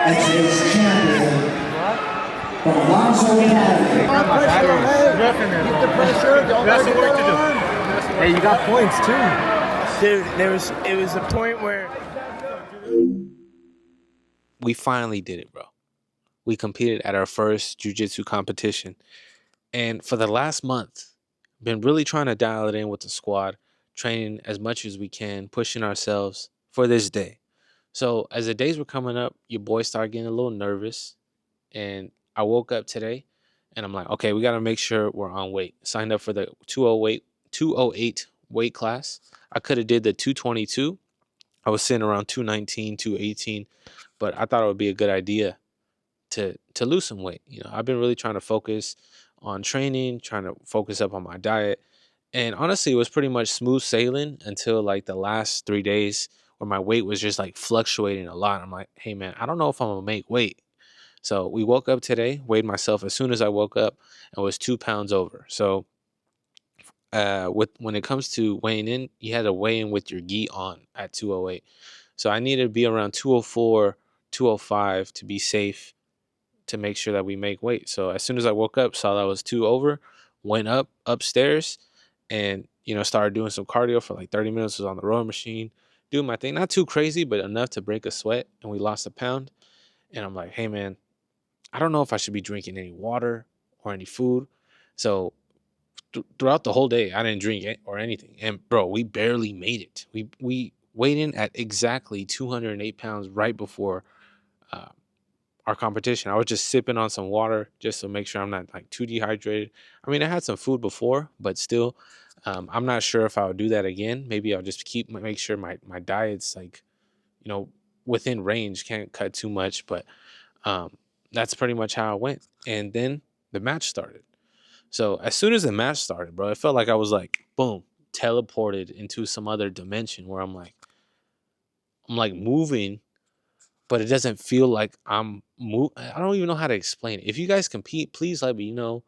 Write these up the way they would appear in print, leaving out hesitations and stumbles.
and today's champion, from Alonzo County. Keep the pressure. Don't let it work to do. Hey, you got points too. Dude, it was a point where we finally did it, bro. We competed at our first jiu-jitsu competition. And for the last month, been really trying to dial it in with the squad, training as much as we can, pushing ourselves for this day. So as the days were coming up, your boy started getting a little nervous. And I woke up today and I'm like, okay, we got to make sure we're on weight. Signed up for the 208 weight class. I could have did the 222. I was sitting around 219, 218, but I thought it would be a good idea to lose some weight. You know, I've been really trying to focus on training, trying to focus up on my diet. And honestly, it was pretty much smooth sailing until like the last 3 days where my weight was just like fluctuating a lot. I'm like, hey man, I don't know if I'm gonna make weight. So we woke up today, weighed myself as soon as I woke up, and was 2 pounds over. So when it comes to weighing in, you had to weigh in with your gi on at 208. So I needed to be around 204, 205 to be safe, to make sure that we make weight. So as soon as I woke up, saw that I was 2 over, went upstairs and, started doing some cardio for like 30 minutes, was on the rowing machine, doing my thing. Not too crazy, but enough to break a sweat. And we lost a pound. And I'm like, hey man, I don't know if I should be drinking any water or any food. So throughout the whole day, I didn't drink it or anything. And bro, we barely made it. We weighed in at exactly 208 pounds right before our competition. I was just sipping on some water just to make sure I'm not like too dehydrated. I mean, I had some food before, but still, I'm not sure if I would do that again. Maybe I'll just make sure my diet's like, within range, can't cut too much, but that's pretty much how it went. And then the match started. So as soon as the match started, bro, it felt like I was like, boom, teleported into some other dimension where I'm like moving, but it doesn't feel like I don't even know how to explain it. If you guys compete, please let me know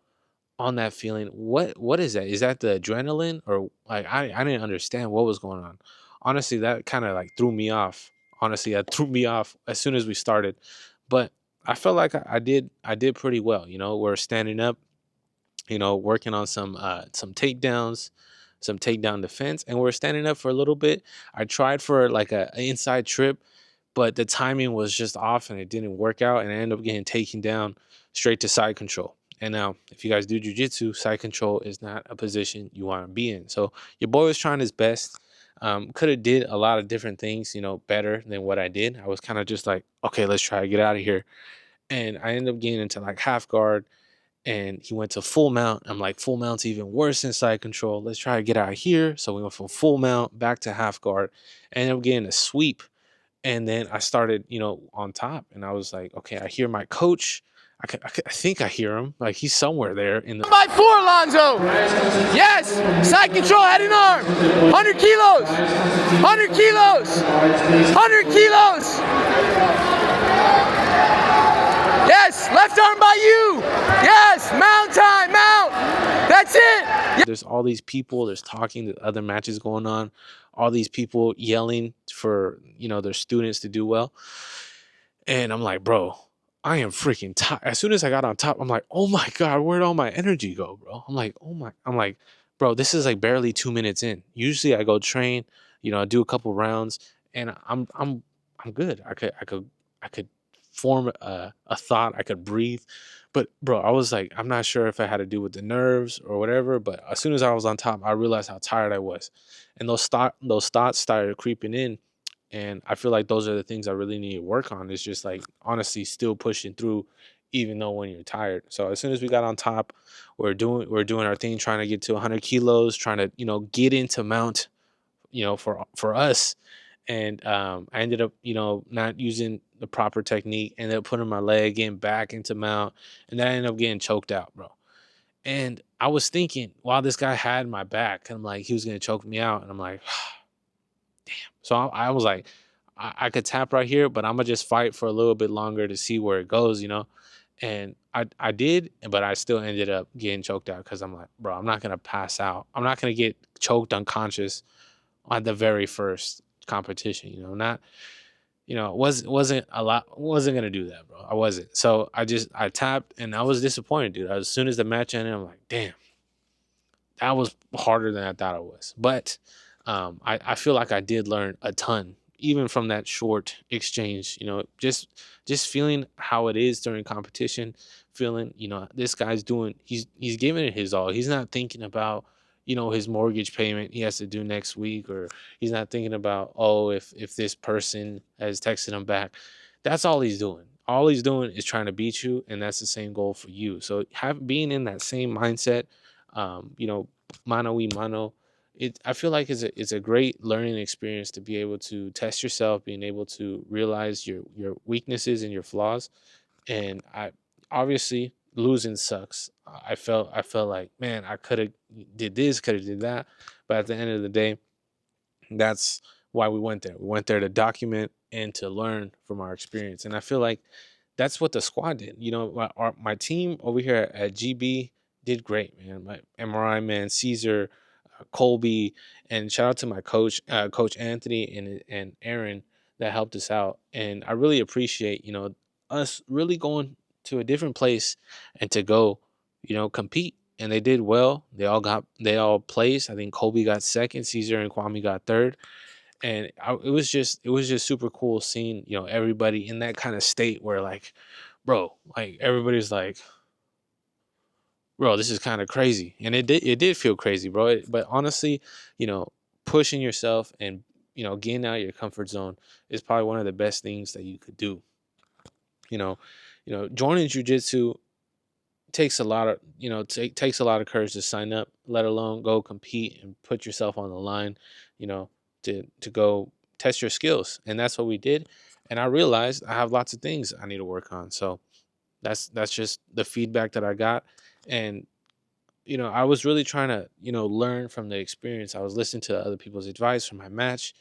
on that feeling. What is that? Is that the adrenaline, or like I didn't understand what was going on. Honestly, that kind of like threw me off. Honestly, that threw me off as soon as we started. But I felt like I did pretty well. We're standing up, working on some takedowns, some takedown defense, and we're standing up for a little bit. I tried for like an inside trip, but the timing was just off and it didn't work out, and I ended up getting taken down straight to side control. And now, if you guys do jiu-jitsu, side control is not a position you want to be in. So your boy was trying his best. Could have did a lot of different things, better than what I did. I was kind of just like, okay, let's try to get out of here. And I ended up getting into like half guard, and he went to full mount. I'm like, full mount's even worse than side control. Let's try to get out of here. So we went from full mount back to half guard. I ended up getting a sweep. And then I started, on top, and I was like, okay, I hear my coach. I think I hear him. Like, he's somewhere there in the... by 4, Alonzo. Yes, side control, head and arm. 100 kilos. 100 kilos. 100 kilos. Yes, left arm by you. Yes, mount time, mount. That's it. There's all these people. There's talking. There's other matches going on. All these people yelling for, their students to do well. And I'm like, bro, I am freaking tired. As soon as I got on top, I'm like, oh my God, where'd all my energy go, bro? I'm like, bro, this is like barely 2 minutes in. Usually I go train, I do a couple rounds, and I'm good. I could form a thought. I could breathe. But bro, I was like, I'm not sure if it had to do with the nerves or whatever, but as soon as I was on top, I realized how tired I was. And those thoughts started creeping in. And I feel like those are the things I really need to work on. It's just like, honestly, still pushing through, even though when you're tired. So as soon as we got on top, we're doing our thing, trying to get to 100 kilos, trying to, get into mount, for us. And I ended up, not using the proper technique, ended up putting my leg in back into mount, and then I ended up getting choked out, bro. And I was thinking, while this guy had my back, I'm like, he was going to choke me out. And I'm like, damn. So I was like, I could tap right here, but I'm going to just fight for a little bit longer to see where it goes, And I did, but I still ended up getting choked out because I'm like, bro, I'm not going to pass out. I'm not going to get choked unconscious on the very first competition, not wasn't a lot. Wasn't gonna do that, bro. I wasn't. So I tapped, and I was disappointed, dude. As soon as the match ended, I'm like, damn, that was harder than I thought it was. But I feel like I did learn a ton, even from that short exchange. Just feeling how it is during competition, feeling this guy's doing, he's giving it his all. He's not thinking about his mortgage payment he has to do next week, or he's not thinking about, oh, if this person has texted him back. That's all he's doing. All he's doing is trying to beat you, and that's the same goal for you. So being in that same mindset, you know, mano y mano, I feel like it's a great learning experience to be able to test yourself, being able to realize your weaknesses and your flaws. And I obviously losing sucks. I felt like, man, I could have did this, could have did that, but at the end of the day, that's why we went there. We went there to document and to learn from our experience. And I feel like that's what the squad did. My team over here at GB did great, man. My MRI man, Caesar, Colby, and shout out to my coach, Coach Anthony and Aaron, that helped us out. And I really appreciate, us really going to a different place and to go, compete. And they did well. They all placed. I think Colby got second, Caesar and Kwame got third. And it was just super cool seeing, everybody in that kind of state where, like, bro, like, everybody's like, bro, this is kind of crazy. And it did feel crazy, bro. But honestly, pushing yourself and, getting out of your comfort zone is probably one of the best things that you could do. You know, joining jujitsu takes a lot of, takes a lot of courage to sign up, let alone go compete and put yourself on the line, you know, to go test your skills. And that's what we did. And I realized I have lots of things I need to work on. So that's just the feedback that I got. And I was really trying to, learn from the experience. I was listening to other people's advice from my match,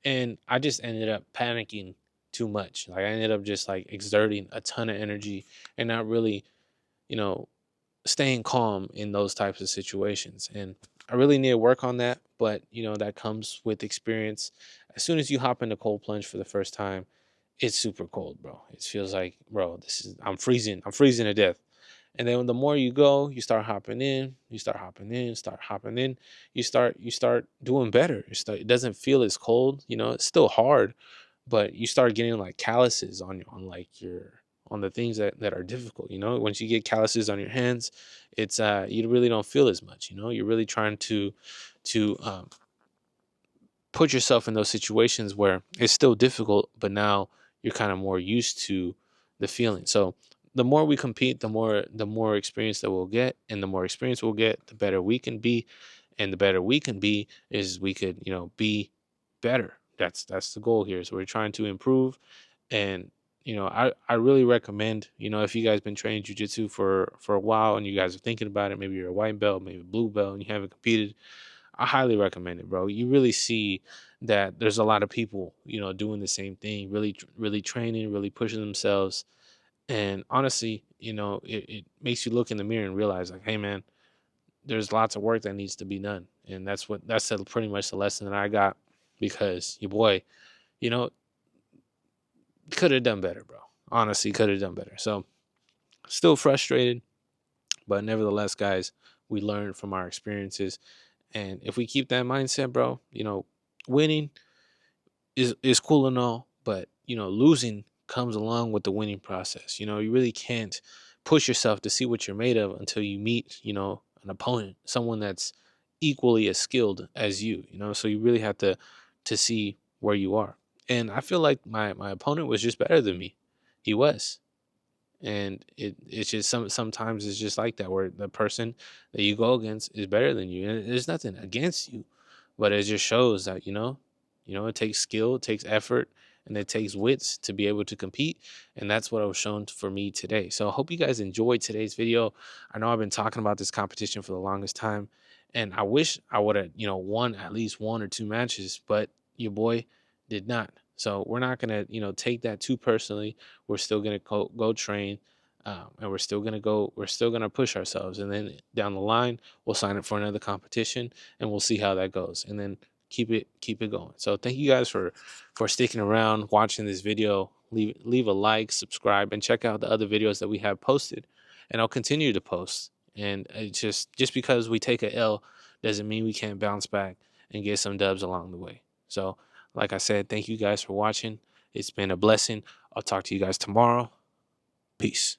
and I just ended up panicking too much. Like, I ended up just like exerting a ton of energy and not really, you know, staying calm in those types of situations. And I really need to work on that, but that comes with experience. As soon as you hop into cold plunge for the first time, it's super cold, bro. It feels like, bro, I'm freezing. I'm freezing to death. And then the more you go, you start hopping in, you start doing better. It doesn't feel as cold, it's still hard, but you start getting like calluses on the things that are difficult. Once you get calluses on your hands, it's you really don't feel as much. You're really trying to put yourself in those situations where it's still difficult, but now you're kind of more used to the feeling. So the more we compete, the more experience that we'll get, and the more experience we'll get, the better we can be. And the better we can be is we could, be better. That's the goal here. So we're trying to improve. And I really recommend, if you guys been training jiu-jitsu for a while and you guys are thinking about it, maybe you're a white belt, maybe a blue belt, and you haven't competed, I highly recommend it, bro. You really see that there's a lot of people, doing the same thing, really, really training, really pushing themselves. And honestly, it makes you look in the mirror and realize, like, hey, man, there's lots of work that needs to be done. And that's pretty much the lesson that I got, because your boy, you know, could have done better, bro. Honestly, could have done better. So still frustrated, but nevertheless, guys, we learn from our experiences. And if we keep that mindset, bro, winning is cool and all, but losing comes along with the winning process. You really can't push yourself to see what you're made of until you meet, an opponent, someone that's equally as skilled as you. So you really have to see where you are. And I feel like my opponent was just better than me. He was. And it's just sometimes it's just like that, where the person that you go against is better than you. And there's nothing against you, but it just shows that, it takes skill, it takes effort, and it takes wits to be able to compete. And that's what was shown for me today. So I hope you guys enjoyed today's video. I know I've been talking about this competition for the longest time, and I wish I would have, won at least one or two matches, but your boy did not. So we're not gonna, take that too personally. We're still gonna go train, and we're still gonna push ourselves. And then down the line, we'll sign up for another competition, and we'll see how that goes. And then keep it going. So thank you guys for sticking around, watching this video. Leave a like, subscribe, and check out the other videos that we have posted, and I'll continue to post. And it's just because we take a L doesn't mean we can't bounce back and get some dubs along the way. So like I said, thank you guys for watching. It's been a blessing. I'll talk to you guys tomorrow. Peace.